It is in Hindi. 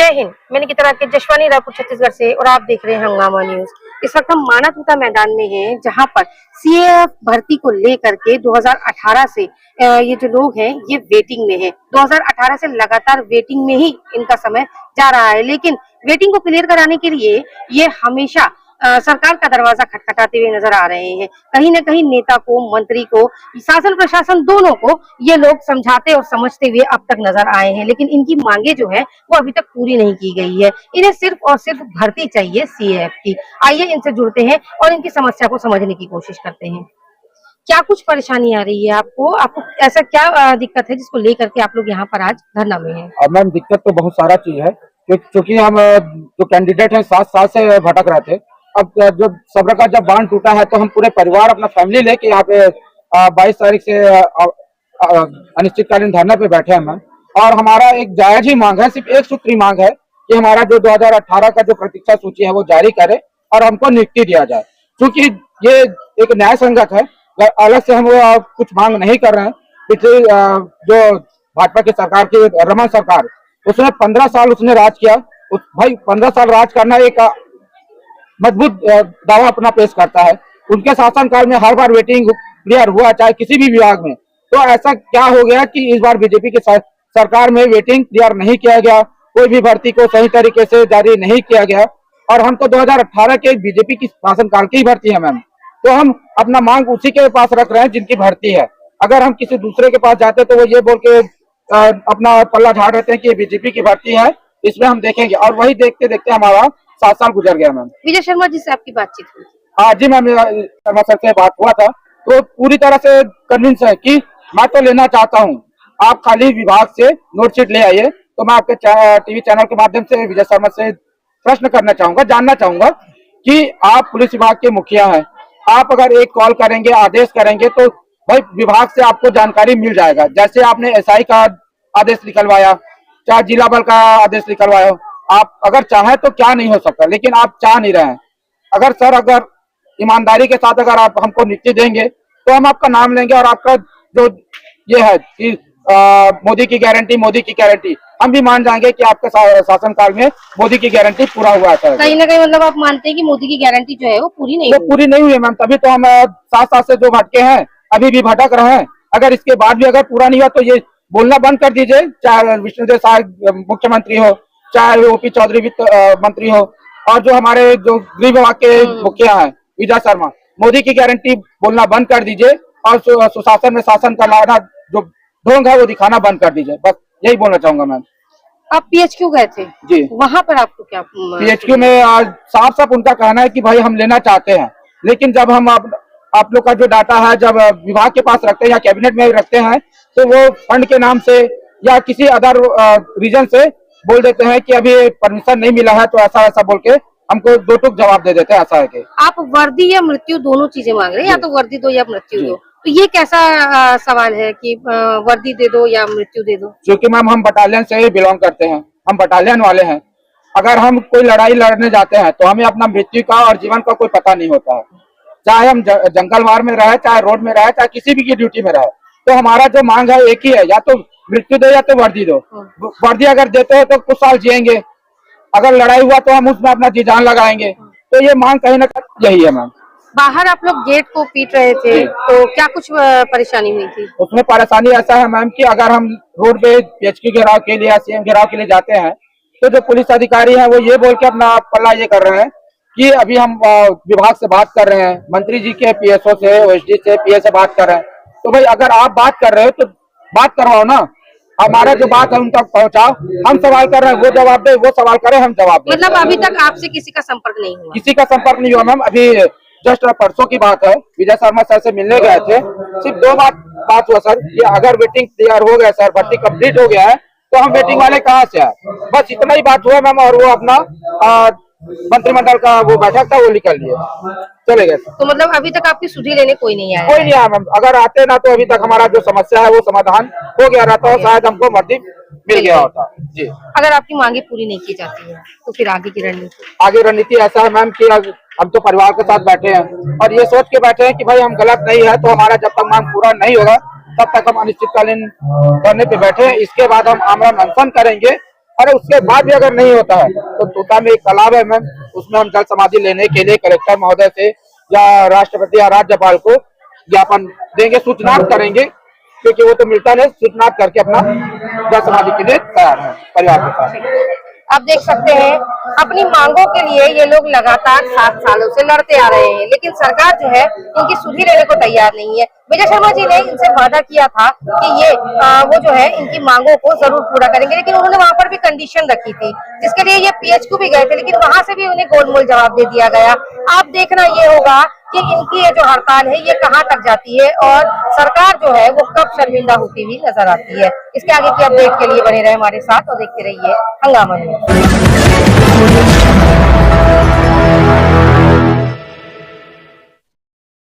जय हिंद। मैं निकिता के जशवानी रायपुर छत्तीसगढ़ से और आप देख रहे हैं हंगामा न्यूज। इस वक्त हम मानवता मैदान में हैं, जहां पर सीएएफ भर्ती को लेकर के 2018 से ये जो लोग हैं ये वेटिंग में है। 2018 से लगातार वेटिंग में ही इनका समय जा रहा है, लेकिन वेटिंग को क्लियर कराने के लिए ये हमेशा सरकार का दरवाजा खटखटाते हुए नजर आ रहे हैं। कहीं न कहीं नेता को, मंत्री को, शासन प्रशासन दोनों को ये लोग समझाते और समझते हुए अब तक नजर आए हैं, लेकिन इनकी मांगे जो है वो अभी तक पूरी नहीं की गई है। इन्हें सिर्फ और सिर्फ भर्ती चाहिए सीएएफ की। आइए इनसे जुड़ते हैं और इनकी समस्या को समझने की कोशिश करते हैं। क्या कुछ परेशानी आ रही है आपको? आपको ऐसा क्या दिक्कत है जिसको लेकर के आप लोग यहाँ पर आज धरना में हैं? मैम, दिक्कत तो बहुत सारा चीज है, क्योंकि हम जो कैंडिडेट हैं 7 साल से भटक रहे थे। अब जो सब्र का जब बांध टूटा है तो हम पूरे परिवार, अपना फैमिली लेके यहाँ पे 22 तारीख से अनिश्चितकालीन धरने पे बैठे हैं मैम। और हमारा एक जायज ही मांग है, सिर्फ एक सूत्री मांग है कि हमारा जो 2018 का जो प्रतीक्षा सूची है वो जारी करे और हमको नियुक्ति दिया जाए। क्योंकि ये एक न्याय संगत है, अलग से हम कुछ मांग नहीं कर रहे हैं। पिछले जो भाजपा की सरकार की रमन सरकार, उसने 15 साल उसने राज किया। भाई 15 साल राज करना एक मजबूत दावा अपना पेश करता है। उनके शासनकाल में हर बार वेटिंग क्लियर हुआ, चाहे किसी भी विभाग में। तो ऐसा क्या हो गया कि इस बार बीजेपी की सरकार में वेटिंग क्लियर नहीं किया गया, कोई भी भर्ती को सही तरीके से जारी नहीं किया गया। और हम तो 2018 के बीजेपी की शासनकाल की भर्ती है मैम, तो हम अपना मांग उसी के पास रख रहे हैं जिनकी भर्ती है। अगर हम किसी दूसरे के पास जाते तो वो ये बोल के अपना पल्ला झाड़ रहते हैं कि बीजेपी की भर्ती है, इसमें हम देखेंगे। और वही देखते देखते हमारा 7 साल गुजर गया मैम। विजय शर्मा जी से आपकी बातचीत हुई? हाँ जी मैम, शर्मा सर से बात हुआ था, तो पूरी तरह से कन्विंस है कि मैं तो लेना चाहता हूँ, आप खाली विभाग से नोटशीट ले आइए। तो मैं आपके टीवी चैनल के माध्यम से विजय शर्मा से प्रश्न करना चाहूंगा, जानना चाहूंगा कि आप पुलिस विभाग के मुखिया हैं, आप अगर एक कॉल करेंगे, आदेश करेंगे तो भाई विभाग से आपको जानकारी मिल जाएगा। जैसे आपने एसआई का आदेश निकलवाया, चाहे जिला बल का आदेश निकलवाया, आप अगर चाहें तो क्या नहीं हो सकता, लेकिन आप चाह नहीं रहे हैं। अगर सर, अगर ईमानदारी के साथ अगर आप हमको नियुक्ति देंगे तो हम आपका नाम लेंगे और आपका जो ये है कि मोदी की गारंटी हम भी मान जाएंगे कि आपके शासनकाल में मोदी की गारंटी पूरा हुआ था। कहीं ना कहीं मतलब आप मानते हैं कि मोदी की गारंटी जो है वो पूरी नहीं हुई मैम, तभी तो हम 7 साल से जो भटके हैं, अभी भी भटक रहे हैं। अगर इसके बाद भी अगर पूरा नहीं हुआ तो ये बोलना बंद कर दीजिए, चाहे विष्णुदेव साय मुख्यमंत्री हो, चाहे ओपी चौधरी वित्त मंत्री हो, और जो हमारे जो गृह विभाग के मुखिया हैं विजय शर्मा, मोदी की गारंटी बोलना बंद कर दीजिए और सुशासन में शासन का लाना जो ढोंग है वो दिखाना बंद कर दीजिए। बस यही बोलना चाहूंगा मैम। आप पीएचक्यू गए थे जी, वहां पर आपको क्या? पीएचक्यू में साफ साफ उनका कहना है कि भाई हम लेना चाहते हैं, लेकिन जब हम आप लोग का जो डाटा है जब विभाग के पास रखते हैं या कैबिनेट में रखते हैं तो वो फंड के नाम से या किसी अदर रीजन से बोल देते हैं कि अभी परमिशन नहीं मिला है, तो ऐसा बोल के हमको दो टूक जवाब दे देते हैं। ऐसा है कि आप वर्दी या मृत्यु दोनों चीजें मांग रहे हैं, या तो वर्दी दो या मृत्यु दो, तो ये कैसा सवाल है कि वर्दी दे दो या मृत्यु दे दो? क्योंकि मैम हम बटालियन से ही बिलोंग करते हैं, हम बटालियन वाले हैं। अगर हम कोई लड़ाई लड़ने जाते हैं तो हमें अपना मृत्यु का और जीवन का कोई पता नहीं होता है। चाहे हम जंगल मार में रहे, चाहे रोड में रहे, चाहे किसी भी की ड्यूटी में रहे, तो हमारा जो मांग है एक ही है, या तो मृत्यु दो या तो वर्दी दो। वर्दी अगर देते हो तो कुछ साल जिएंगे, अगर लड़ाई हुआ तो हम उसमें अपना जी जान लगाएंगे। तो ये मांग कहीं ना कहीं यही है मैम। बाहर आप लोग गेट को पीट रहे थे तो क्या कुछ परेशानी हुई थी? उसमें परेशानी ऐसा है मैम कि अगर हम रोड पे पीएचक्यू घेराव के लिए या सीएम घेराव के लिए जाते हैं तो जो पुलिस अधिकारी हैं वो ये बोल के अपना पल्ला ये कर रहे हैं कि अभी हम विभाग से बात कर रहे हैं, मंत्री जी के पीएसओ से, ओएसडी से, पीए से बात कर रहे हैं। तो भाई अगर आप बात कर रहे हो तो बात करवाओ ना, हमारा जो बात है उन तक पहुँचाओ। हम सवाल कर रहे हैं, वो जवाब दे, वो सवाल करे, हम जवाब दे। मतलब अभी तक आपसे किसी का संपर्क नहीं हुआ? किसी का संपर्क नहीं हुआ मैम। अभी जस्ट परसों की बात है, विजय शर्मा सर से मिलने गए थे, सिर्फ 2 बात हुआ सर कि अगर वेटिंग तैयार हो गया सर, भर्ती कंप्लीट हो गया है, तो हम वेटिंग वाले कहाँ से आए, बस इतना ही बात हुआ मैम। और वो अपना मंत्रिमंडल का वो बैठक था वो निकल लिए, चले गए। तो मतलब अभी तक आपकी सुधी लेने कोई नहीं आया? कोई नहीं आया मैम। अगर आते ना तो अभी तक हमारा जो समस्या है वो समाधान हो गया रहता, और शायद हमको भर्ती मिल गया होता जी। अगर आपकी मांगे पूरी नहीं की जाती है तो फिर आगे की रणनीति? आगे रणनीति ऐसा है मैम कि हम तो परिवार के साथ बैठे हैं और ये सोच के बैठे हैं कि भाई हम गलत नहीं है, तो हमारा जब तक मांग पूरा नहीं होगा तब तक हम अनिश्चितकालीन धरने पे बैठे हैं। इसके बाद हम आमरण अनशन करेंगे और उसके बाद भी अगर नहीं होता है तो तूता में एक तालाब है मैम, उसमें हम जल समाधि लेने के लिए कलेक्टर महोदय से या राष्ट्रपति या राज्यपाल को ज्ञापन देंगे, सूचना करेंगे, क्योंकि वो तो मिलता नहीं, सूचना करके अपना जल समाधि के लिए तैयार है परिवार के साथ। आप देख सकते हैं अपनी मांगों के लिए ये लोग लगातार 7 सालों से लड़ते आ रहे हैं, लेकिन सरकार जो है इनकी सुधि लेने को तैयार नहीं है। विजय शर्मा जी ने इनसे वादा किया था कि ये वो जो है इनकी मांगों को जरूर पूरा करेंगे, लेकिन उन्होंने वहां पर भी कंडीशन रखी थी, जिसके लिए ये पीएचक्यू भी गए थे, लेकिन वहां से भी उन्हें गोलमोल जवाब दे दिया गया। आप देखना ये होगा कि इनकी ये जो हड़ताल है ये कहाँ तक जाती है और सरकार जो है वो कब शर्मिंदा होती हुई नजर आती है। इसके आगे की अपडेट के लिए बने रहे हमारे साथ और देखते रहिए हंगामा न्यूज़।